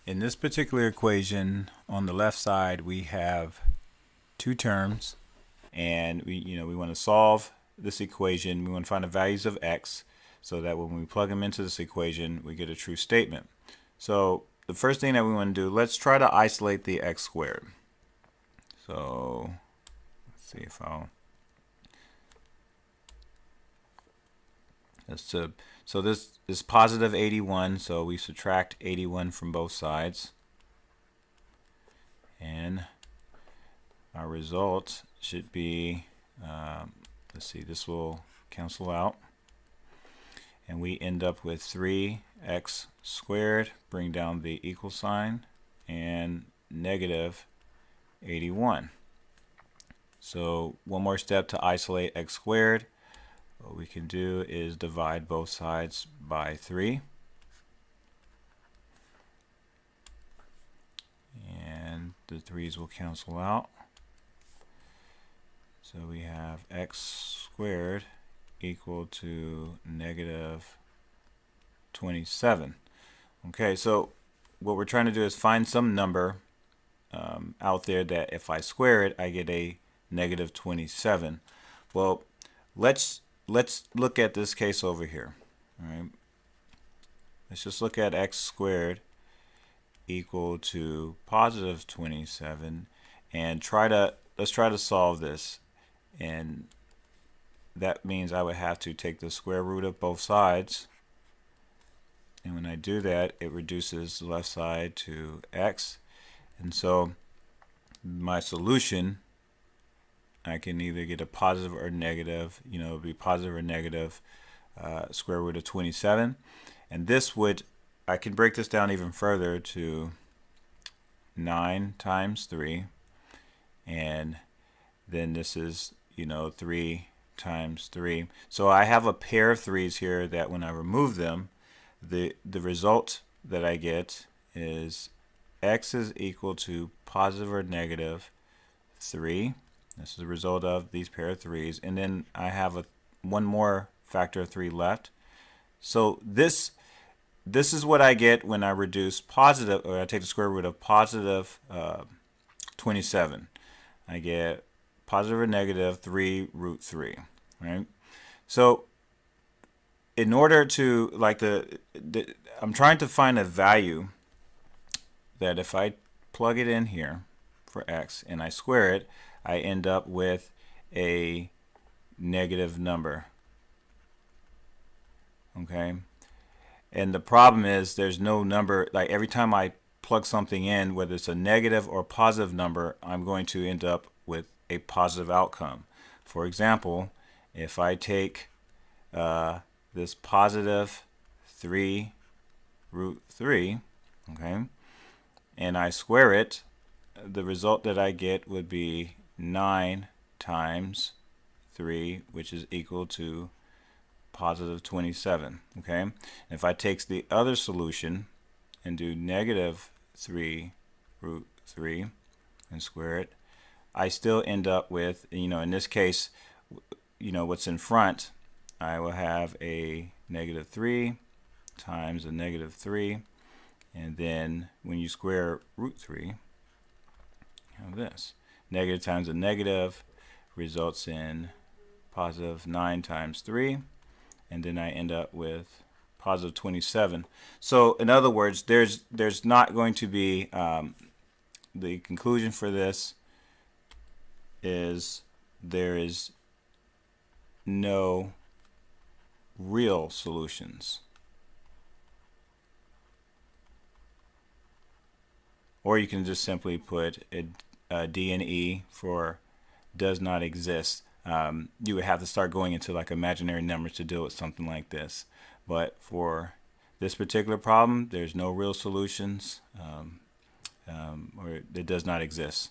In this particular equation, on the left side, we have two terms, and we want to solve this equation. We want to find the values of x so that when we plug them into this equation, we get a true statement. So the first thing that we want to do, let's try to isolate the x squared. So let's see if I'll so this is positive 81, so we subtract 81 from both sides, and our result should be, let's see, this will cancel out, and we end up with 3x squared, bring down the equal sign, and negative 81. So one more step to isolate x squared. What we can do is divide both sides by 3. And the 3's will cancel out. So we have x squared equal to negative 27. Okay, so what we're trying to do is find some number out there that if I square it, I get a negative 27. Well, let's look at this case over here. All right, let's just look at x squared equal to positive 27, and let's try to solve this. And that means I would have to take the square root of both sides, and when I do that, it reduces the left side to x. And so my solution, I can either get a positive or negative, it'd be positive or negative square root of 27. And this would, I can break this down even further to 9 times 3, and then this is 3 times 3. So I have a pair of 3's here that when I remove them, the result that I get is x is equal to positive or negative 3. This is the result of these pair of 3's, and then I have one more factor of 3 left. So this is what I get when I reduce positive, or I take the square root of positive 27. I get positive or negative 3 root 3, right? So in order to, I'm trying to find a value that if I plug it in here for x and I square it, I end up with a negative number. Okay, and the problem is there's no number, like every time I plug something in, whether it's a negative or positive number, I'm going to end up with a positive outcome. For example, if I take this positive 3 root 3, okay, and I square it, the result that I get would be 9 times 3, which is equal to positive 27. Okay, and if I take the other solution and do negative 3 root 3 and square it, I still end up with, in this case, what's in front, I will have a negative 3 times a negative 3, and then when you square root 3, you have this. Negative times a negative results in positive 9 times 3, and then I end up with positive 27. So in other words, there's not going to be, the conclusion for this is there is no real solutions. Or you can just simply put a D and E for does not exist. You would have to start going into like imaginary numbers to deal with something like this. But for this particular problem, there's no real solutions, or it does not exist.